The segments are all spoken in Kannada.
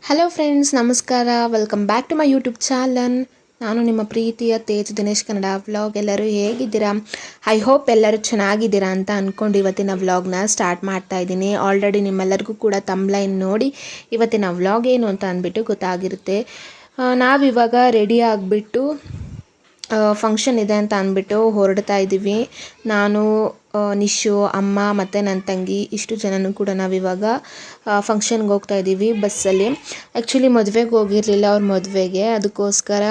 ಹಲೋ ಫ್ರೆಂಡ್ಸ್, ನಮಸ್ಕಾರ. Welcome back to my YouTube channel. ನಾನು ನಿಮ್ಮ ಪ್ರೀತಿಯ ತೇಜ್ ದಿನೇಶ್ ಕನ್ನಡ ವ್ಲಾಗ್. ಎಲ್ಲರೂ ಹೇಗಿದ್ದೀರಾ? ಐ ಹೋಪ್ ಎಲ್ಲರೂ ಚೆನ್ನಾಗಿದ್ದೀರಾ ಅಂತ ಅಂದ್ಕೊಂಡು ಇವತ್ತಿನ ವ್ಲಾಗ್ನ ಸ್ಟಾರ್ಟ್ ಮಾಡ್ತಾ ಇದ್ದೀನಿ. ಆಲ್ರೆಡಿ ನಿಮ್ಮೆಲ್ಲರಿಗೂ ಕೂಡ ತಮ್ಲೈನ್ ನೋಡಿ ಇವತ್ತಿನ ವ್ಲಾಗ್ ಏನು ಅಂತ ಅಂದ್ಬಿಟ್ಟು ಗೊತ್ತಾಗಿರುತ್ತೆ. ನಾವಿವಾಗ ರೆಡಿ ಆಗಿಬಿಟ್ಟು ಫಂಕ್ಷನ್ ಇದೆ ಅಂತ ಅಂದ್ಬಿಟ್ಟು ಹೊರಡ್ತಾ ಇದ್ದೀವಿ. ನಾನು, ನಿಶು, ಅಮ್ಮ ಮತ್ತು ನನ್ನ ತಂಗಿ ಇಷ್ಟು ಜನನೂ ಕೂಡ ನಾವಿವಾಗ ಫಂಕ್ಷನ್ಗೆ ಹೋಗ್ತಾ ಇದ್ದೀವಿ ಬಸ್ಸಲ್ಲಿ. ಆ್ಯಕ್ಚುಲಿ ಮದುವೆಗೆ ಹೋಗಿರಲಿಲ್ಲ, ಅವ್ರ ಮದುವೆಗೆ. ಅದಕ್ಕೋಸ್ಕರ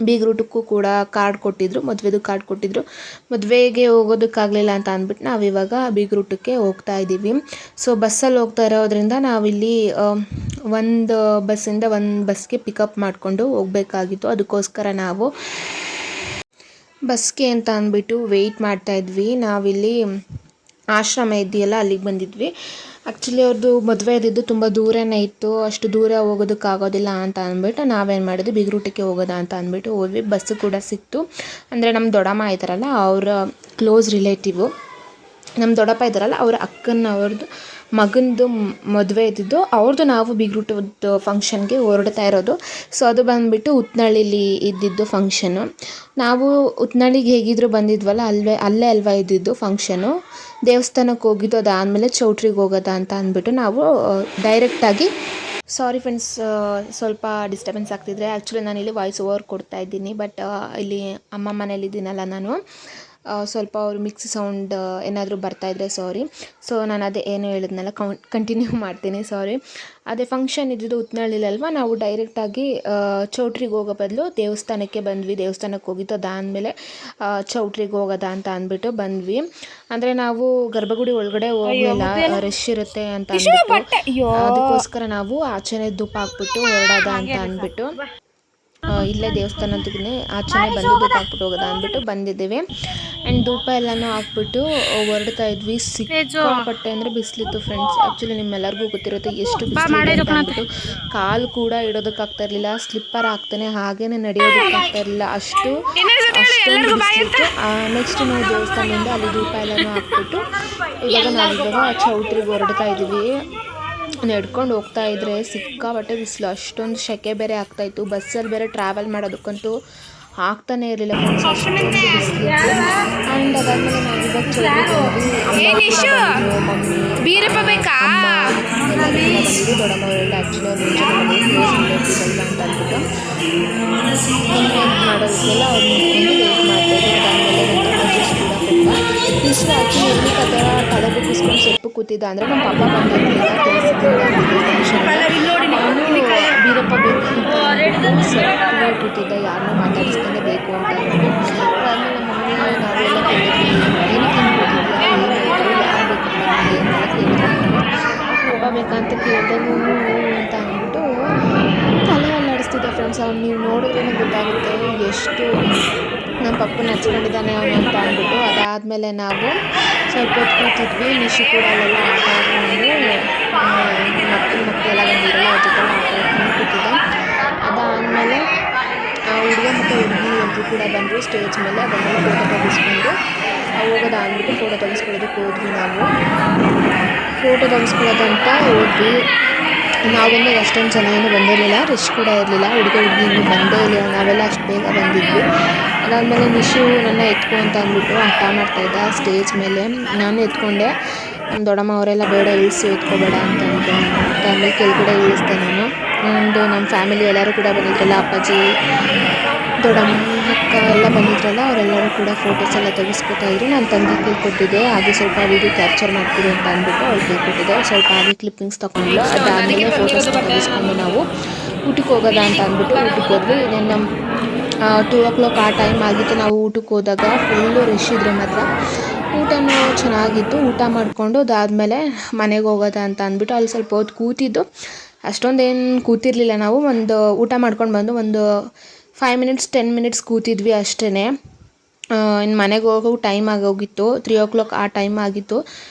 ಬೀಗ್ರೂಟಕ್ಕೂ ಕೂಡ ಕಾರ್ಡ್ ಕೊಟ್ಟಿದ್ದರು, ಮದುವೆದು ಕಾರ್ಡ್ ಕೊಟ್ಟಿದ್ದರು. ಮದುವೆಗೆ ಹೋಗೋದಕ್ಕಾಗಲಿಲ್ಲ ಅಂತ ಅಂದ್ಬಿಟ್ಟು ನಾವಿವಾಗ ಬೀಗ್ರೂಟಕ್ಕೆ ಹೋಗ್ತಾ ಇದ್ದೀವಿ. ಸೊ ಬಸ್ಸಲ್ಲಿ ಹೋಗ್ತಾ ಇರೋದ್ರಿಂದ ನಾವಿಲ್ಲಿ ಒಂದು ಬಸ್ಸಿಂದ ಒಂದು ಬಸ್ಗೆ ಪಿಕಪ್ ಮಾಡಿಕೊಂಡು ಹೋಗಬೇಕಾಗಿತ್ತು. ಅದಕ್ಕೋಸ್ಕರ ನಾವು ಬಸ್ಗೆ ಅಂತ ಅಂದ್ಬಿಟ್ಟು ವೆಯ್ಟ್ ಮಾಡ್ತಾಯಿದ್ವಿ. ನಾವಿಲ್ಲಿ ಆಶ್ರಮ ಇದೆಯಲ್ಲ, ಅಲ್ಲಿಗೆ ಬಂದಿದ್ವಿ. ಆ್ಯಕ್ಚುಲಿ ಅವ್ರದ್ದು ಮದುವೆ ಇದ್ದಿದ್ದು ತುಂಬ ದೂರನೇ ಇತ್ತು. ಅಷ್ಟು ದೂರ ಹೋಗೋದಕ್ಕಾಗೋದಿಲ್ಲ ಅಂತ ಅಂದ್ಬಿಟ್ಟು ನಾವೇನು ಮಾಡಿದ್ವಿ, ಬೀಗ್ರೂಟಕ್ಕೆ ಹೋಗೋದಾ ಅಂತ ಅಂದ್ಬಿಟ್ಟು ಹೋದ್ವಿ. ಬಸ್ಸು ಕೂಡ ಸಿಕ್ತು. ಅಂದರೆ ನಮ್ಮ ದೊಡ್ಡಮ್ಮ ಇದ್ದಾರಲ್ಲ, ಅವರ ಕ್ಲೋಸ್ ರಿಲೇಟಿವು, ನಮ್ಮ ದೊಡ್ಡಪ್ಪ ಇದ್ದಾರಲ್ಲ, ಅವರ ಅವ್ರದ್ದು ಮಗನದು ಮದುವೆ ಇದ್ದಿದ್ದು ಅವ್ರದ್ದು. ನಾವು ಬೀಗ್ರೂಟದ ಫಂಕ್ಷನ್ಗೆ ಹೊರಡ್ತಾ ಇರೋದು. ಸೊ ಅದು ಬಂದುಬಿಟ್ಟು ಉತ್ನಳ್ಳಿಲಿ ಇದ್ದಿದ್ದು ಫಂಕ್ಷನು. ನಾವು ಉತ್ನಳ್ಳಿಗೆ ಹೇಗಿದ್ರು ಬಂದಿದ್ವಲ್ಲ, ಅಲ್ಲೇ ಅಲ್ವಾ ಇದ್ದಿದ್ದು ಫಂಕ್ಷನು. ದೇವಸ್ಥಾನಕ್ಕೆ ಹೋಗಿದ್ದು, ಅದಾದಮೇಲೆ ಚೌಟ್ರಿಗೆ ಹೋಗೋದಾ ಅಂತ ಅಂದ್ಬಿಟ್ಟು ನಾವು ಡೈರೆಕ್ಟಾಗಿ ಸಾರಿ ಫ್ರೆಂಡ್ಸ್, ಸ್ವಲ್ಪ ಡಿಸ್ಟರ್ಬೆನ್ಸ್ ಆಗ್ತಿದ್ರೆ. ಆ್ಯಕ್ಚುಲಿ ನಾನಿಲ್ಲಿ ವಾಯ್ಸ್ ಓವರ್ ಕೊಡ್ತಾ ಇದ್ದೀನಿ. ಬಟ್ ಇಲ್ಲಿ ಅಮ್ಮ ಮನೇಲಿದ್ದೀನಲ್ಲ ನಾನು, ಸ್ವಲ್ಪ ಅವರು ಮಿಕ್ಸ್ ಸೌಂಡ್ ಏನಾದರೂ ಬರ್ತಾಯಿದ್ರೆ ಸಾರಿ. ಸೊ ನಾನು ಅದೇ ಏನು ಹೇಳಿದ್ನಲ್ಲ ಕಂಟಿನ್ಯೂ ಮಾಡ್ತೀನಿ, ಸಾರಿ. ಅದೇ ಫಂಕ್ಷನ್ ಇದ್ದಿದ್ದು ಉತ್ನಳ್ಳಿಲಲ್ವ, ನಾವು ಡೈರೆಕ್ಟಾಗಿ ಚೌಟ್ರಿಗೆ ಹೋಗೋ ಬದಲು ದೇವಸ್ಥಾನಕ್ಕೆ ಬಂದ್ವಿ. ದೇವಸ್ಥಾನಕ್ಕೆ ಹೋಗಿದ್ದು, ಅದಾದಮೇಲೆ ಚೌಟ್ರಿಗೆ ಹೋಗೋದಾ ಅಂತ ಅಂದ್ಬಿಟ್ಟು ಬಂದ್ವಿ. ಅಂದರೆ ನಾವು ಗರ್ಭಗುಡಿ ಒಳಗಡೆ ಹೋಗಲಿಲ್ಲ, ರಶ್ ಇರುತ್ತೆ ಅಂತ ಅಂದ್ಬಿಟ್ಟು. ಅದಕ್ಕೋಸ್ಕರ ನಾವು ಆಚೆನೇ ಧೂಪ ಹಾಕ್ಬಿಟ್ಟು ಹೊರಡೋದಾ ಅಂತ ಅಂದ್ಬಿಟ್ಟು ಇಲ್ಲೇ ದೇವಸ್ಥಾನದಕ್ಕೆ ಆಚೆನೇ ಬಂದು ಧೂಪ ಹಾಕ್ಬಿಟ್ಟು ಹೋಗೋದಾ ಅಂದ್ಬಿಟ್ಟು ಬಂದಿದ್ದೀವಿ. ಆ್ಯಂಡ್ ಧೂಪ ಎಲ್ಲನೂ ಹಾಕ್ಬಿಟ್ಟು ಹೊರಡ್ತಾ ಇದ್ವಿ. ಸಿಕ್ಕಾಪಟ್ಟೆ ಅಂದರೆ ಬಿಸಿಲಿತ್ತು ಫ್ರೆಂಡ್ಸ್. ಆ್ಯಕ್ಚುಲಿ ನಿಮ್ಮೆಲ್ಲರಿಗೂ ಗೊತ್ತಿರುತ್ತೆ ಎಷ್ಟು ಬಿಸಿಲಿದೆ ಅಂತ ಅಂದ್ಬಿಟ್ಟು. ಕಾಲು ಕೂಡ ಇಡೋದಕ್ಕಾಗ್ತಾ ಇರಲಿಲ್ಲ, ಸ್ಲಿಪ್ಪರ್ ಹಾಕ್ತಾನೆ ಹಾಗೇನೆ ನಡೆಯೋದಕ್ಕಾಗ್ತಾ ಇರಲಿಲ್ಲ, ಅಷ್ಟೊಂದು ಬಿಸಿಲಿತ್ತು. ನೆಕ್ಸ್ಟ್ ನಾವು ದೇವಸ್ಥಾನದಿಂದ ಅಲ್ಲಿ ಧೂಪ ಎಲ್ಲನೂ ಹಾಕ್ಬಿಟ್ಟು ನಾವಿವಾಗ ಚೌಟ್ರಿಗೆ ಹೊರಡ್ತಾ ಇದ್ದೀವಿ. ನಡ್ಕೊಂಡು ಹೋಗ್ತಾ ಇದ್ದರೆ ಸಿಕ್ಕಾಪಟ್ಟೆ ಬಿಸಿಲು, ಅಷ್ಟೊಂದು ಸೆಕೆ ಬೇರೆ ಆಗ್ತಾಯಿತ್ತು. ಬಸ್ಸಲ್ಲಿ ಬೇರೆ ಟ್ರಾವೆಲ್ ಮಾಡೋದಕ್ಕಂತೂ ಆಗ್ತಾನೆ ಇರಲಿಲ್ಲ ಫ್ರೆಂಡ್ಸ್, ಅಷ್ಟೊಂದು ಬಿಸಿಲಿತ್ತು. ಆ್ಯಂಡ್ ಅದಾದಮೇಲೆ ನಾವಿವಾಗ ಚೌಟ್ರಿಗೆ ಬಂದಿದ್ದು, ಮಮ್ಮಿ, ಅಮ್ಮ ಎಲ್ಲರೂ ಬಂದಿದ್ದು. ದೊಡ್ಡಮ್ಮವರೆಲ್ಲ ಆ್ಯಕ್ಚುಲಿ ಅವ್ರು ರಿಲೇಟಿವ್ ಅಂತ ಅಂದ್ಬಿಟ್ಟು ಮಾಡೋದಕ್ಕೆಲ್ಲ ಅವ್ರು ನಿಂತ್ಕೊಂಡು ವೇಟ್ ಮಾಡ್ತಾಯಿದ್ರು. ಅದಾದಮೇಲೆ ಜ್ಯೂಸ್ ಕೂಡ ಕೊಟ್ಟ. ಇಷ್ಟು ಆ್ಯಕ್ಚುಲಿ ಎಲ್ಲಿ ತಲೆ ಬುಕ್ಕಿಸ್ಕೊಂಡು ಸೊಪ್ಪು ಕೂತಿದ್ದ ಅಂದರೆ ನಮ್ಮ ಪಾಪ ಬಂದಿರಲಿಲ್ಲ ನಾನು ಬೀರಪ್ಪ ಬೇಕು ಅಂತ ಸ್ವಲ್ಪ ಕೂತಿದ್ದ, ಯಾರನ್ನೂ ಮಾತಾಡಿಸ್ತಾನೆ ಬೇಕು ಅಂತ ಅಂದ್ಬಿಟ್ಟು. ಅದಾದಮೇಲೆ ನಮ್ಮ ಮಮ್ಮಿ ನಾವೆಲ್ಲ ಕೇಳಿದ್ವಿ, ಏನಕ್ಕೆ ಕೂತಿದ್ಯಾ, ಏನಾಯಿತು, ಯಾರು ಬೇಕಪ್ಪ ಅಂತೆಲ್ಲ ಕೇಳಿದ್ರು. ಒಬ್ಬ ಬೇಕಂತ ಕೇಳಿದೆ, ಅಂತ ಅಂದ್ಬಿಟ್ಟು ತಲೆ ಅಲ್ಲಾಡಿಸ್ತಿದ್ದೆ ಫ್ರೆಂಡ್ಸ್. ಅವ್ನು ನೀವು ನೋಡಿದ್ರೇ ಗೊತ್ತಾಗುತ್ತೆ ಎಷ್ಟು ನಮ್ಮ ಪಪ್ಪನ ಹಚ್ಕೊಂಡಿದ್ದಾನೆ ಅವನು ಅಂತ ಅಂದ್ಬಿಟ್ಟು. ಅದಾದಮೇಲೆ ನಾವು ಸ್ವಲ್ಪ ಹೊತ್ತು ಕೂತಿದ್ವಿ. ನಿಶು ಕೂಡ ಅಲ್ಲೆಲ್ಲ ಆಟ ಆಡ್ಕೊಂಡು, ಮಕ್ಕಳೆಲ್ಲ ಬಂದಿರಲ್ಲ ಅವ್ರ ಜೊತೆ ಆಟ ಆಡ್ಕೊಂಡು ಕೂತಿದ್ದೆ. ಅದಾದಮೇಲೆ ಹುಡುಗ ಮತ್ತು ಹುಡುಗಿ ಎಲ್ಲರೂ ಕೂಡ ಬಂದರು ಸ್ಟೇಜ್ ಮೇಲೆ. ಅದನ್ನೆಲ್ಲ ಫೋಟೋ ತೆಗೆಸ್ಕೊಂಡು ಹೋಗೋದಾಗ್ಬಿಟ್ಟು ಫೋಟೋ ತೆಗೆಸ್ಕೊಳ್ಳೋದಕ್ಕೆ ಹೋದ್ವಿ. ನಾವು ಫೋಟೋ ತೆಗೆಸ್ಕೊಳ್ಳೋದಂತ ಹೋದ್ವಿ. ನಾವು ಬಂದಾಗ ಅಷ್ಟೊಂದು ಜನ ಏನೂ ಬಂದಿರಲಿಲ್ಲ, ರಶ್ ಕೂಡ ಇರಲಿಲ್ಲ. ಹುಡುಗ ಹುಡುಗಿ ಇನ್ನೂ ಬಂದೇ ಇಲ್ಲ, ನಾವೆಲ್ಲ ಅಷ್ಟು ಬೇಗ ಬಂದಿದ್ವಿ. ಅದಾದಮೇಲೆ ನಿಶು ನನ್ನ ಎತ್ಕೊ ಅಂತ ಅಂದ್ಬಿಟ್ಟು ಹಠ ಮಾಡ್ತಾಯಿದ್ದ ಸ್ಟೇಜ್ ಮೇಲೆ. ನಾನು ಎತ್ಕೊಂಡೆ. ನಮ್ಮ ದೊಡ್ಡಮ್ಮ ಅವರೆಲ್ಲ ಬೇಡ ಇಳಿಸಿ ಎತ್ಕೋಬೇಡ ಅಂತ ಅಂದರು. ಆಮೇಲೆ ಕೆಳಗಡೆ ಇಳಿಸ್ದೆ ನಾನು. ಆ್ಯಂಡ್ ನಮ್ಮ ಫ್ಯಾಮಿಲಿ ಎಲ್ಲರೂ ಕೂಡ ಬಂದಿದ್ರಲ್ಲ, ಅಪ್ಪಾಜಿ, ದೊಡ್ಡಮ್ಮ, ಅಕ್ಕ ಎಲ್ಲ ಬಂದಿದ್ರಲ್ಲ, ಅವರೆಲ್ಲರೂ ಕೂಡ ಫೋಟೋಸ್ ಎಲ್ಲ ತೆಗೆಸ್ಕೊತಾಯಿದ್ರು. ನಾನು ತಂಗಿ ಕೇಳ್ಕೊಟ್ಟಿದ್ದೆ, ಹಾಗೆ ಸ್ವಲ್ಪ ವೀಡಿಯೋ ಕ್ಯಾಪ್ಚರ್ ಮಾಡ್ಕೊಡು ಅಂತ ಅಂದ್ಬಿಟ್ಟು ಅವ್ಳು ಕೇಳ್ಕೊಟ್ಟಿದ್ದೆ. ಸ್ವಲ್ಪ ಹಾಗೆ ಕ್ಲಿಪ್ಪಿಂಗ್ಸ್ ತೊಗೊಂಡ್ಲು. ಅದಾದಮೇಲೆ ಫೋಟೋಸ್ ತೆಗೆಸ್ಕೊಂಡು ನಾವು ಊಟಕ್ಕೆ ಹೋಗೋದಾ ಅಂತ ಅಂದ್ಬಿಟ್ಟು ಊಟಕ್ಕೆ ಹೋದ್ವಿ. ನಮ್ಮ 2 o'clock ಆ ಟೈಮ್ ಆಗಿತ್ತು. ನಾವು ಊಟಕ್ಕೆ ಹೋದಾಗ ಫುಲ್ಲು ರಶ್ ಇದ್ರೆ ಮಾತ್ರ. ಊಟನೂ ಚೆನ್ನಾಗಿತ್ತು. ಊಟ ಮಾಡಿಕೊಂಡು ಅದಾದಮೇಲೆ ಮನೆಗೆ ಹೋಗೋದಾ ಅಂತ ಅಂದ್ಬಿಟ್ಟು ಅಲ್ಲಿ ಸ್ವಲ್ಪ ಹೊತ್ತು ಕೂತಿದ್ದು. ಅಷ್ಟೊಂದೇನು ಕೂತಿರಲಿಲ್ಲ ನಾವು. ಒಂದು ಊಟ ಮಾಡ್ಕೊಂಡು ಬಂದು ಒಂದು 5 minutes 10 minutes ಕೂತಿದ್ವಿ ಅಷ್ಟೇ. ಇನ್ನು ಮನೆಗೆ ಹೋಗೋ ಟೈಮ್ ಆಗೋಗಿತ್ತು. 3 o'clock ಆ ಟೈಮ್ ಆಗಿತ್ತು.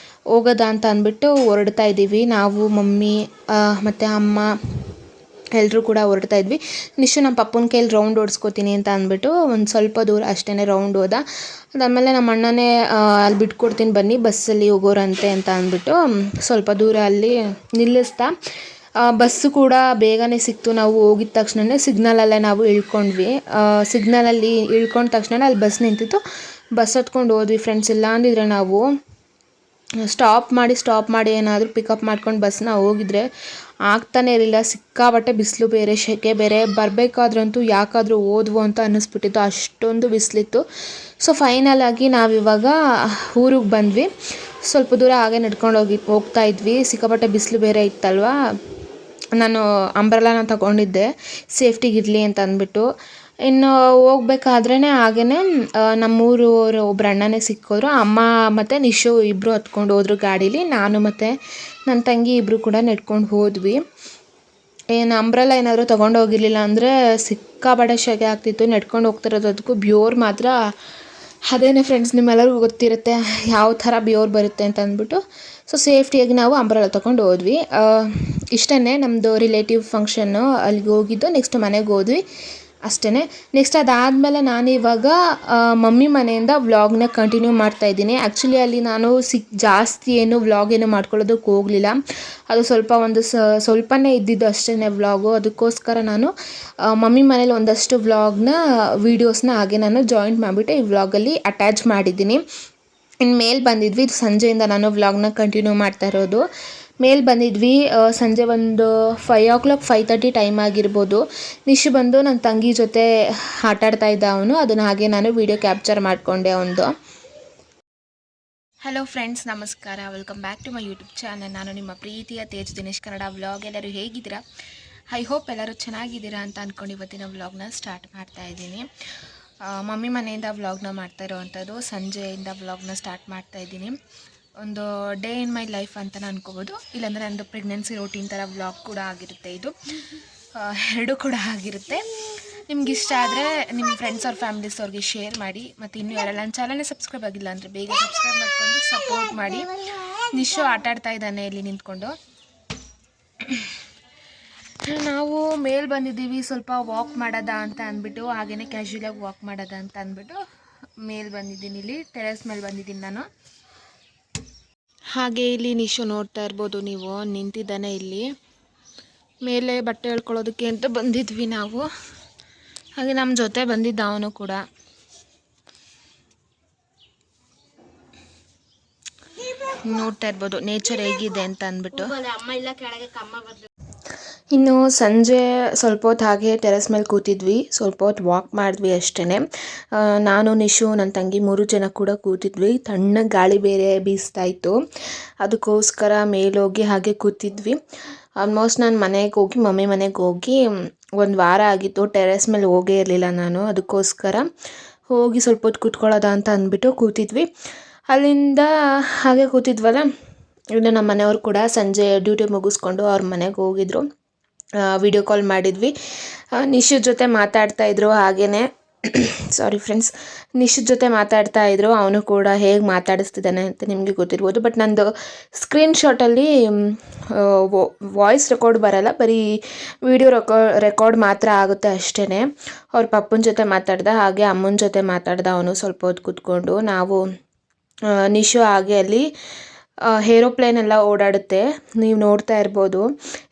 ಹೋಗೋದಾ ಅಂತ ಅಂದ್ಬಿಟ್ಟು ಹೊರಡ್ತಾ ಇದ್ದೀವಿ. ನಾವು, ಮಮ್ಮಿ ಮತ್ತು ಅಮ್ಮ ಎಲ್ಲರೂ ಕೂಡ ಹೊರಡ್ತಾ ಇದ್ವಿ. ನಿಶು ನಮ್ಮ ಪಪ್ಪನ ಕೈಯಲ್ಲಿ ರೌಂಡ್ ಓಡಿಸ್ಕೊತೀನಿ ಅಂತ ಅಂದ್ಬಿಟ್ಟು ಒಂದು ಸ್ವಲ್ಪ ದೂರ ಅಷ್ಟೇ ರೌಂಡ್ ಹೋದ. ಅದಾದಮೇಲೆ ನಮ್ಮ ಅಣ್ಣನೇ ಅಲ್ಲಿ ಬಿಟ್ಕೊಡ್ತೀನಿ ಬನ್ನಿ, ಬಸ್ಸಲ್ಲಿ ಹೋಗೋರಂತೆ ಅಂತ ಅಂದ್ಬಿಟ್ಟು ಸ್ವಲ್ಪ ದೂರ ಅಲ್ಲಿ ನಿಲ್ಲಿಸ್ದ. ಬಸ್ಸು ಕೂಡ ಬೇಗನೆ ಸಿಕ್ತು. ನಾವು ಹೋಗಿದ ತಕ್ಷಣವೇ ಸಿಗ್ನಲಲ್ಲೇ ನಾವು ಇಳ್ಕೊಂಡ್ವಿ. ಸಿಗ್ನಲಲ್ಲಿ ಇಳ್ಕೊಂಡ ತಕ್ಷಣ ಅಲ್ಲಿ ಬಸ್ ನಿಂತಿತ್ತು. ಬಸ್ ಹತ್ಕೊಂಡು ಹೋದ್ವಿ ಫ್ರೆಂಡ್ಸ್. ಇಲ್ಲ ಅಂದಿದ್ರೆ ನಾವು ಸ್ಟಾಪ್ ಮಾಡಿ ಏನಾದರೂ ಪಿಕಪ್ ಮಾಡ್ಕೊಂಡು ಬಸ್ನ ಹೋಗಿದ್ರೆ ಆಗ್ತಾನೆ ಇರಲಿಲ್ಲ. ಸಿಕ್ಕಾಪಟ್ಟೆ ಬಿಸಿಲು ಬೇರೆ, ಸೆಕೆ ಬೇರೆ. ಬರಬೇಕಾದ್ರಂತೂ ಯಾಕಾದರೂ ಹೋದ್ವು ಅಂತ ಅನ್ನಿಸ್ಬಿಟ್ಟಿತ್ತು, ಅಷ್ಟೊಂದು ಬಿಸಿಲಿತ್ತು. ಸೊ ಫೈನಲ್ ಆಗಿ ನಾವಿವಾಗ ಊರಿಗೆ ಬಂದ್ವಿ. ಸ್ವಲ್ಪ ದೂರ ಹಾಗೆ ನಡ್ಕೊಂಡು ಹೋಗ್ತಾ ಇದ್ವಿ. ಸಿಕ್ಕಾಪಟ್ಟೆ ಬಿಸಿಲು ಬೇರೆ ಇತ್ತಲ್ವ. ನಾನು ಅಂಬ್ರೆಲಾನ ತಗೊಂಡಿದ್ದೆ ಸೇಫ್ಟಿಗಿರಲಿ ಅಂತ ಅಂದ್ಬಿಟ್ಟು. ಇನ್ನು ಹೋಗ್ಬೇಕಾದ್ರೇ ಹಾಗೇ ನಮ್ಮೂರವರು ಒಬ್ರು ಅಣ್ಣನೇ ಸಿಕ್ಕಿದ್ರು. ಅಮ್ಮ ಮತ್ತು ನಿಶು ಇಬ್ಬರು ಹತ್ಕೊಂಡು ಹೋದ್ರು ಗಾಡೀಲಿ. ನಾನು ಮತ್ತು ನನ್ನ ತಂಗಿ ಇಬ್ಬರು ಕೂಡ ನಡ್ಕೊಂಡು ಹೋದ್ವಿ. ಏನು ಅಂಬ್ರೆಲಾ ಏನಾದರೂ ತೊಗೊಂಡು ಹೋಗಿರಲಿಲ್ಲ ಅಂದರೆ ಸಿಕ್ಕಾಪಟ್ಟೆ ಸೆಕೆ ಆಗ್ತಿತ್ತು. ನಡ್ಕೊಂಡು ಹೋಗ್ತಿರೋದು ಅದಕ್ಕೂ ಬ್ಯೋರು ಮಾತ್ರ ಅದೇನೇ ಫ್ರೆಂಡ್ಸ್, ನಿಮ್ಮೆಲ್ಲರಿಗೂ ಗೊತ್ತಿರುತ್ತೆ ಯಾವ ಥರ ಬ್ಯೋರು ಬರುತ್ತೆ ಅಂತ ಅಂದ್ಬಿಟ್ಟು. ಸೊ ಸೇಫ್ಟಿಯಾಗಿ ನಾವು ಅಂಬ್ರೆಲಾ ತೊಗೊಂಡು ಹೋದ್ವಿ. ಇಷ್ಟೇ ನಮ್ಮದು ರಿಲೇಟಿವ್ ಫಂಕ್ಷನ್ನು, ಅಲ್ಲಿಗೆ ಹೋಗಿದ್ದು. ನೆಕ್ಸ್ಟ್ ಮನೆಗೆ ಹೋದ್ವಿ ಅಷ್ಟೇ. ನೆಕ್ಸ್ಟ್ ಅದಾದಮೇಲೆ ನಾನಿವಾಗ ಮಮ್ಮಿ ಮನೆಯಿಂದ ವ್ಲಾಗ್ನ ಕಂಟಿನ್ಯೂ ಮಾಡ್ತಾಯಿದ್ದೀನಿ. ಆ್ಯಕ್ಚುಲಿ ಅಲ್ಲಿ ನಾನು ಜಾಸ್ತಿ ವ್ಲಾಗ್ ಏನು ಮಾಡ್ಕೊಳ್ಳೋದಕ್ಕೆ ಹೋಗಲಿಲ್ಲ. ಅದು ಸ್ವಲ್ಪನೇ ಇದ್ದಿದ್ದು ಅಷ್ಟೇ ವ್ಲಾಗು. ಅದಕ್ಕೋಸ್ಕರ ನಾನು ಮಮ್ಮಿ ಮನೇಲಿ ಒಂದಷ್ಟು ವ್ಲಾಗ್ನ ವೀಡಿಯೋಸ್ನ ಹಾಗೆ ನಾನು ಜಾಯಿಂಟ್ ಮಾಡಿಬಿಟ್ಟು ಈ ವ್ಲಾಗಲ್ಲಿ ಅಟ್ಯಾಚ್ ಮಾಡಿದ್ದೀನಿ. ಇನ್ನು ಮೇಲೆ ಬಂದಿದ್ವಿ. ಇದು ಸಂಜೆಯಿಂದ ನಾನು ವ್ಲಾಗ್ನ ಕಂಟಿನ್ಯೂ ಮಾಡ್ತಾ ಇರೋದು. ಮೇಲೆ ಬಂದಿದ್ವಿ ಸಂಜೆ ಒಂದು 5 o'clock 5:30 ಟೈಮ್ ಆಗಿರ್ಬೋದು. ನಿಶು ಬಂದು ನನ್ನ ತಂಗಿ ಜೊತೆ ಆಟಾಡ್ತಾ ಇದ್ದ ಅವನು. ಅದನ್ನು ಹಾಗೆ ನಾನು ವಿಡಿಯೋ ಕ್ಯಾಪ್ಚರ್ ಮಾಡಿಕೊಂಡೆ ಒಂದು. ಹಲೋ ಫ್ರೆಂಡ್ಸ್, ನಮಸ್ಕಾರ. Welcome back to my YouTube channel. ನಾನು ನಿಮ್ಮ ಪ್ರೀತಿಯ ತೇಜ್ ದಿನೇಶ್ ಕನ್ನಡ ವ್ಲಾಗ್. ಎಲ್ಲರೂ ಹೇಗಿದ್ದೀರಾ? ಐ ಹೋಪ್ ಎಲ್ಲರೂ ಚೆನ್ನಾಗಿದ್ದೀರಾ ಅಂತ ಅಂದ್ಕೊಂಡು ಇವತ್ತಿನ ವ್ಲಾಗ್ನ ಸ್ಟಾರ್ಟ್ ಮಾಡ್ತಾ ಇದ್ದೀನಿ. ಮಮ್ಮಿ ಮನೆಯಿಂದ ವ್ಲಾಗ್ನ ಮಾಡ್ತಾ ಇರೋವಂಥದ್ದು. ಸಂಜೆಯಿಂದ ವ್ಲಾಗ್ನ ಸ್ಟಾರ್ಟ್ ಮಾಡ್ತಾ ಇದ್ದೀನಿ. ಒಂದು ಡೇ ಇನ್ ಮೈ ಲೈಫ್ ಅಂತಲೇ ಅನ್ಕೋಬೋದು, ಇಲ್ಲಾಂದರೆ ನಂದು ಪ್ರೆಗ್ನೆನ್ಸಿ ರೂಟೀನ್ ಥರ ವ್ಲಾಗ್ ಕೂಡ ಆಗಿರುತ್ತೆ. ಇದು ಎರಡೂ ಕೂಡ ಆಗಿರುತ್ತೆ. ನಿಮ್ಗೆ ಇಷ್ಟ ಆದರೆ ನಿಮ್ಮ ಫ್ರೆಂಡ್ಸ್ ಅವ್ರ ಫ್ಯಾಮಿಲೀಸ್ ಅವ್ರಿಗೆ ಶೇರ್ ಮಾಡಿ. ಮತ್ತು ಇನ್ನೂ ಯಾರೆಲ್ಲ ನನ್ನ ಚಾನಲ್ನೇ ಸಬ್ಸ್ಕ್ರೈಬ್ ಆಗಿಲ್ಲ ಅಂದರೆ ಬೇಗ ಸಬ್ಸ್ಕ್ರೈಬ್ ಮಾಡಿಕೊಂಡು ಸಪೋರ್ಟ್ ಮಾಡಿ. ನಿಶು ಆಟಾಡ್ತಾ ಇದ್ದಾನೆ ಇಲ್ಲಿ ನಿಂತ್ಕೊಂಡು. ನಾವು ಮೇಲೆ ಬಂದಿದ್ದೀವಿ, ಸ್ವಲ್ಪ ವಾಕ್ ಮಾಡೋದ ಅಂತ ಅಂದ್ಬಿಟ್ಟು, ಹಾಗೆಯೇ ಕ್ಯಾಶುಯಲಾಗಿ ವಾಕ್ ಮಾಡೋದ ಅಂತ ಅಂದ್ಬಿಟ್ಟು ಮೇಲೆ ಬಂದಿದ್ದೀನಿ. ಇಲ್ಲಿ ಟೆರೆಸ್ ಮೇಲೆ ಬಂದಿದ್ದೀನಿ ನಾನು. ಹಾಗೆ ಇಲ್ಲಿ ನಿಶು ನೋಡ್ತಾ ಇರ್ಬೋದು ನೀವು, ನಿಂತಿದ್ದಾನೆ ಇಲ್ಲಿ ಮೇಲೆ. ಬಟ್ಟೆ ಹೇಳ್ಕೊಳ್ಳೋದಕ್ಕೆ ಅಂತ ಬಂದಿದ್ವಿ ನಾವು. ಹಾಗೆ ನಮ್ಮ ಜೊತೆ ಬಂದಿದ್ದ ಅವನು ಕೂಡ. ನೋಡ್ತಾ ಇರ್ಬೋದು ನೇಚರ್ ಹೇಗಿದೆ ಅಂತ ಅಂದ್ಬಿಟ್ಟು. ಇನ್ನು ಸಂಜೆ ಸ್ವಲ್ಪ ಹೊತ್ತು ಹಾಗೆ ಟೆರೆಸ್ ಮೇಲೆ ಕೂತಿದ್ವಿ, ಸ್ವಲ್ಪ ಹೊತ್ತು ವಾಕ್ ಮಾಡಿದ್ವಿ ಅಷ್ಟೇ. ನಾನು, ನಿಶು, ನನ್ನ ತಂಗಿ 3 ಜನ ಕೂಡ ಕೂತಿದ್ವಿ. ತಣ್ಣಗೆ ಗಾಳಿ ಬೇರೆ ಬೀಸ್ತಾ ಇತ್ತು, ಅದಕ್ಕೋಸ್ಕರ ಮೇಲೋಗಿ ಹಾಗೆ ಕೂತಿದ್ವಿ. ಆಲ್ಮೋಸ್ಟ್ ನಾನು ಮಮ್ಮಿ ಮನೆಗೆ ಹೋಗಿ 1 ವಾರ ಆಗಿತ್ತು. ಟೆರೆಸ್ ಮೇಲೆ ಹೋಗೇ ಇರಲಿಲ್ಲ ನಾನು. ಅದಕ್ಕೋಸ್ಕರ ಹೋಗಿ ಸ್ವಲ್ಪ ಹೊತ್ತು ಕೂತ್ಕೊಳ್ಳೋದ ಅಂತ ಅಂದ್ಬಿಟ್ಟು ಕೂತಿದ್ವಿ. ಅಲ್ಲಿಂದ ಹಾಗೆ ಕೂತಿದ್ವಲ್ಲ, ಇನ್ನು ನಮ್ಮ ಮನೆಯವರು ಕೂಡ ಸಂಜೆ ಡ್ಯೂಟಿ ಮುಗಿಸ್ಕೊಂಡು ಅವ್ರ ಮನೆಗೆ ಹೋಗಿದ್ರು. ವಿಡಿಯೋ ಕಾಲ್ ಮಾಡಿದ್ವಿ. ನಿಶು ಜೊತೆ ಮಾತಾಡ್ತಾಯಿದ್ರು. ಹಾಗೆಯೇ ಸಾರಿ ಫ್ರೆಂಡ್ಸ್, ನಿಶು ಜೊತೆ ಮಾತಾಡ್ತಾಯಿದ್ರು. ಅವನು ಕೂಡ ಹೇಗೆ ಮಾತಾಡಿಸ್ತಿದ್ದಾನೆ ಅಂತ ನಿಮಗೆ ಗೊತ್ತಿರ್ಬೋದು. ಬಟ್ ನಂದು ಸ್ಕ್ರೀನ್ಶಾಟಲ್ಲಿ ವಾಯ್ಸ್ ರೆಕಾರ್ಡ್ ಬರೋಲ್ಲ, ಬರೀ ವಿಡಿಯೋ ರೆಕಾರ್ಡ್ ಮಾತ್ರ ಆಗುತ್ತೆ ಅಷ್ಟೇ. ಅವ್ರ ಪಪ್ಪನ ಜೊತೆ ಮಾತಾಡ್ದ, ಹಾಗೆ ಅಮ್ಮನ ಜೊತೆ ಮಾತಾಡ್ದ ಅವನು ಸ್ವಲ್ಪ ಹೊತ್ತು ಕೂತ್ಕೊಂಡು. ನಾವು ನಿಶು ಹಾಗೆ ಅಲ್ಲಿ ಏರೋಪ್ಲೇನ್ ಎಲ್ಲ ಓಡಾಡುತ್ತೆ, ನೀವು ನೋಡ್ತಾ ಇರ್ಬೋದು.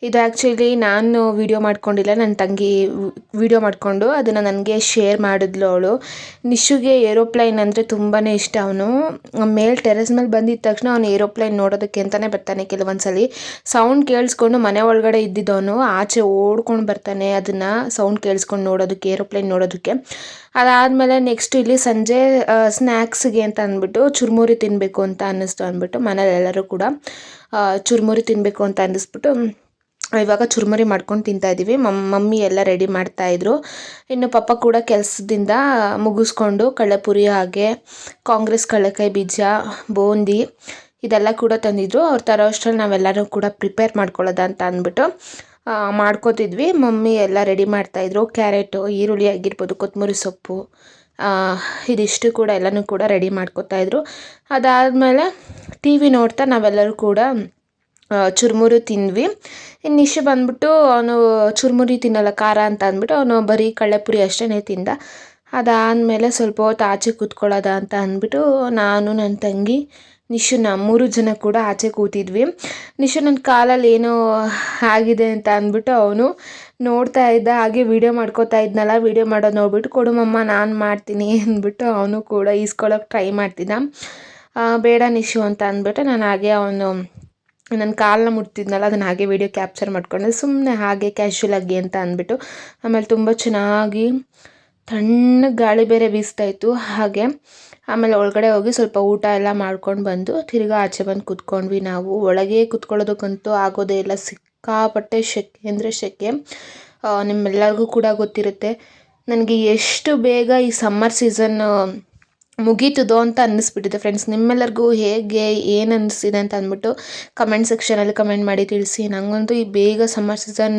ಇದು ಆ್ಯಕ್ಚುಲಿ ನಾನು ವೀಡಿಯೋ ಮಾಡ್ಕೊಂಡಿಲ್ಲ, ನನ್ನ ತಂಗಿ ವೀಡಿಯೋ ಮಾಡಿಕೊಂಡು ಅದನ್ನು ನನಗೆ ಶೇರ್ ಮಾಡಿದ್ಲು ಅವಳು. ನಿಶುಗೆ ಏರೋಪ್ಲೇನ್ ಅಂದರೆ ತುಂಬಾ ಇಷ್ಟ. ಅವನು ಮೇಲೆ ಟೆರೆಸ್ ಮೇಲೆ ಬಂದಿದ್ದ ತಕ್ಷಣ ಅವನು ಏರೋಪ್ಲೇನ್ ನೋಡೋದಕ್ಕೆ ಅಂತಲೇ ಬರ್ತಾನೆ. ಕೆಲವೊಂದ್ಸಲಿ ಸೌಂಡ್ ಕೇಳಿಸ್ಕೊಂಡು ಮನೆ ಒಳಗಡೆ ಇದ್ದಿದ್ದವನು ಆಚೆ ಓಡ್ಕೊಂಡು ಬರ್ತಾನೆ, ಅದನ್ನು ಸೌಂಡ್ ಕೇಳಿಸ್ಕೊಂಡು ನೋಡೋದಕ್ಕೆ, ಏರೋಪ್ಲೇನ್ ನೋಡೋದಕ್ಕೆ. ಅದಾದಮೇಲೆ ನೆಕ್ಸ್ಟ್ ಇಲ್ಲಿ ಸಂಜೆ ಸ್ನ್ಯಾಕ್ಸ್ಗೆ ಅಂತ ಅಂದ್ಬಿಟ್ಟು ಚುರುಮುರಿ ತಿನ್ನಬೇಕು ಅಂತ ಅನ್ನಿಸ್ತು ಅಂದ್ಬಿಟ್ಟು ಮನೇಲೆಲ್ಲರೂ ಕೂಡ ಚುರುಮುರಿ ತಿನ್ನಬೇಕು ಅಂತ ಅನ್ನಿಸ್ಬಿಟ್ಟು ಇವಾಗ ಚುರುಮುರಿ ಮಾಡ್ಕೊಂಡು ತಿಂತಾಯಿದ್ದೀವಿ. ಮಮ್ಮಿ ಎಲ್ಲ ರೆಡಿ ಮಾಡ್ತಾಯಿದ್ರು. ಇನ್ನು ಪಪ್ಪ ಕೂಡ ಕೆಲಸದಿಂದ ಮುಗಿಸ್ಕೊಂಡು ಕಳ್ಳೆಪುರಿ ಹಾಗೆ ಕಾಂಗ್ರೆಸ್ ಕಳ್ಳೆಕಾಯಿ ಬೀಜ, ಬೂಂದಿ ಇದೆಲ್ಲ ಕೂಡ ತಂದಿದ್ರು. ಅವ್ರು ತರೋ ಅಷ್ಟರಲ್ಲಿ ನಾವೆಲ್ಲರೂ ಕೂಡ ಪ್ರಿಪೇರ್ ಮಾಡ್ಕೊಳ್ಳೋದ ಅಂತ ಅಂದ್ಬಿಟ್ಟು ಮಾಡ್ಕೋತಿದ್ವಿ. ಮಮ್ಮಿ ಎಲ್ಲ ರೆಡಿ ಮಾಡ್ತಾಯಿದ್ರು. ಕ್ಯಾರೆಟು, ಈರುಳ್ಳಿ ಆಗಿರ್ಬೋದು, ಕೊತ್ತಂಬರಿ ಸೊಪ್ಪು, ಇದಿಷ್ಟು ಕೂಡ ಎಲ್ಲನೂ ಕೂಡ ರೆಡಿ ಮಾಡ್ಕೋತಾಯಿದ್ರು. ಅದಾದಮೇಲೆ ಟಿ ವಿ ನೋಡ್ತಾ ನಾವೆಲ್ಲರೂ ಕೂಡ ಚುರುಮುರಿ ತಿಂದ್ವಿ. ಇನ್ನು ನಿಶು ಬಂದ್ಬಿಟ್ಟು ಅವನು ಚುರುಮುರಿ ತಿನ್ನಲ್ಲ ಖಾರ ಅಂತ ಅಂದ್ಬಿಟ್ಟು ಅವನು ಬರೀ ಕಳ್ಳೆಪುರಿ ಅಷ್ಟೇ ತಿಂದ. ಅದಾದಮೇಲೆ ಸ್ವಲ್ಪ ಹೊತ್ತು ಆಚೆ ಕೂತ್ಕೊಳ್ಳೋದ ಅಂತ ಅಂದ್ಬಿಟ್ಟು ನಾನು, ನನ್ನ ತಂಗಿ, ನಿಶುನ 3 ಜನ ಕೂಡ ಆಚೆ ಕೂತಿದ್ವಿ. ನಿಶು ನನ್ನ ಕಾಲಲ್ಲಿ ಏನೋ ಆಗಿದೆ ಅಂತ ಅಂದ್ಬಿಟ್ಟು ಅವನು ನೋಡ್ತಾ ಇದ್ದ. ಹಾಗೆ ವೀಡಿಯೋ ಮಾಡ್ಕೋತಾ ಇದ್ನಲ್ಲ, ವೀಡಿಯೋ ಮಾಡೋದು ನೋಡ್ಬಿಟ್ಟು ಕೊಡು ಮಮ್ಮ ನಾನು ಮಾಡ್ತೀನಿ ಅಂದ್ಬಿಟ್ಟು ಅವನು ಕೂಡ ಈಸ್ಕೊಳ್ಳೋಕೆ ಟ್ರೈ ಮಾಡ್ತಿದ್ದ. ಬೇಡ ನಿಶು ಅಂತ ಅಂದ್ಬಿಟ್ಟು ನಾನು ಹಾಗೆ ಅವನು ನನ್ನ ಕಾಲನ್ನ ಮುಟ್ತಿದ್ನಲ್ಲ ಅದನ್ನು ಹಾಗೆ ವೀಡಿಯೋ ಕ್ಯಾಪ್ಚರ್ ಮಾಡ್ಕೊಂಡೆ, ಸುಮ್ಮನೆ ಹಾಗೆ ಕ್ಯಾಶುವಲಾಗಿ ಅಂತ ಅಂದ್ಬಿಟ್ಟು. ಆಮೇಲೆ ತುಂಬ ಚೆನ್ನಾಗಿ ತಣ್ಣಗೆ ಗಾಳಿ ಬೇರೆ ಬೀಸ್ತಾಯಿತ್ತು. ಹಾಗೆ ಆಮೇಲೆ ಒಳಗಡೆ ಹೋಗಿ ಸ್ವಲ್ಪ ಊಟ ಎಲ್ಲ ಮಾಡ್ಕೊಂಡು ಬಂದು ತಿರ್ಗಾ ಆಚೆ ಬಂದು ಕೂತ್ಕೊಂಡ್ವಿ. ನಾವು ಒಳಗೆ ಕೂತ್ಕೊಳ್ಳೋದಕ್ಕಂತೂ ಆಗೋದೇ ಇಲ್ಲ, ಸಿಕ್ಕಾಪಟ್ಟೆ ಸೆಕೆ ಅಂದರೆ ಸೆಕೆ. ನಿಮ್ಮೆಲ್ಲರಿಗೂ ಕೂಡ ಗೊತ್ತಿರುತ್ತೆ ನನಗೆ ಎಷ್ಟು ಬೇಗ ಈ ಸಮ್ಮರ್ ಸೀಸನ್ ಮುಗೀತದೋ ಅಂತ ಅನ್ನಿಸ್ಬಿಟ್ಟಿದೆ ಫ್ರೆಂಡ್ಸ್. ನಿಮ್ಮೆಲ್ಲರಿಗೂ ಹೇಗೆ ಏನು ಅನ್ನಿಸ್ತಿದೆ ಅಂತ ಅಂದ್ಬಿಟ್ಟು ಕಮೆಂಟ್ ಸೆಕ್ಷನಲ್ಲಿ ಕಮೆಂಟ್ ಮಾಡಿ ತಿಳಿಸಿ. ನನಗಂತೂ ಈ ಬೇಗ ಸಮ್ಮರ್ ಸೀಸನ್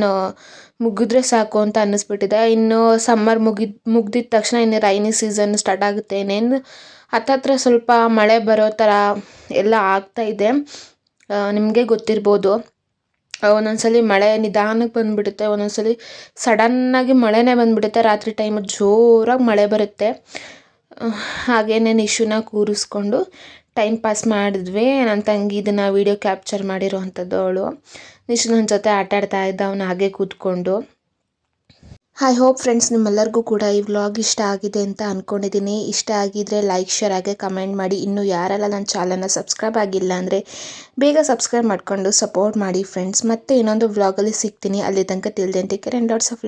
ಮುಗಿದ್ರೆ ಸಾಕು ಅಂತ ಅನ್ನಿಸ್ಬಿಟ್ಟಿದೆ. ಇನ್ನು ಸಮ್ಮರ್ ಮುಗ್ದಿದ ತಕ್ಷಣ ಇನ್ನು ರೈನಿ ಸೀಸನ್ ಸ್ಟಾರ್ಟ್ ಆಗುತ್ತೆ. ಇನ್ನೇನು ಹತ್ತತ್ರ ಸ್ವಲ್ಪ ಮಳೆ ಬರೋ ಥರ ಎಲ್ಲ ಆಗ್ತಾಯಿದೆ. ನಿಮಗೆ ಗೊತ್ತಿರ್ಬೋದು, ಒಂದೊಂದ್ಸಲಿ ಮಳೆ ನಿಧಾನಕ್ಕೆ ಬಂದುಬಿಡುತ್ತೆ, ಒಂದೊಂದ್ಸಲಿ ಸಡನ್ನಾಗಿ ಮಳೆನೇ ಬಂದುಬಿಡುತ್ತೆ. ರಾತ್ರಿ ಟೈಮು ಜೋರಾಗಿ ಮಳೆ ಬರುತ್ತೆ. ಹಾಗೇನೆ ನಿಶುನ ಕೂರಿಸ್ಕೊಂಡು ಟೈಮ್ ಪಾಸ್ ಮಾಡಿದ್ವಿ. ನನ್ನ ತಂಗಿ ಇದನ್ನು ವೀಡಿಯೋ ಕ್ಯಾಪ್ಚರ್ ಮಾಡಿರೋವಂಥದ್ದು. ಅವಳು ನಿಶು ನನ್ನ ಜೊತೆ ಆಟಾಡ್ತಾ ಇದ್ದ, ಅವನು ಹಾಗೆ ಕೂತ್ಕೊಂಡು. ಐ ಹೋಪ್ ಫ್ರೆಂಡ್ಸ್ ನಿಮ್ಮೆಲ್ಲರಿಗೂ ಕೂಡ ಈ ವ್ಲಾಗ್ ಇಷ್ಟ ಆಗಿದೆ ಅಂತ ಅಂದ್ಕೊಂಡಿದ್ದೀನಿ. ಇಷ್ಟ ಆಗಿದ್ದರೆ ಲೈಕ್, ಶೇರ್ ಹಾಗೆ ಕಮೆಂಟ್ ಮಾಡಿ. ಇನ್ನೂ ಯಾರೆಲ್ಲ ನನ್ನ ಚಾನಲ್ನ ಸಬ್ಸ್ಕ್ರೈಬ್ ಆಗಿಲ್ಲ ಅಂದರೆ ಬೇಗ ಸಬ್ಸ್ಕ್ರೈಬ್ ಮಾಡಿಕೊಂಡು ಸಪೋರ್ಟ್ ಮಾಡಿ ಫ್ರೆಂಡ್ಸ್. ಮತ್ತೆ ಇನ್ನೊಂದು ವ್ಲಾಗಲ್ಲಿ ಸಿಗ್ತೀನಿ. ಅಲ್ಲಿ ತನಕ till then take care and lots of love.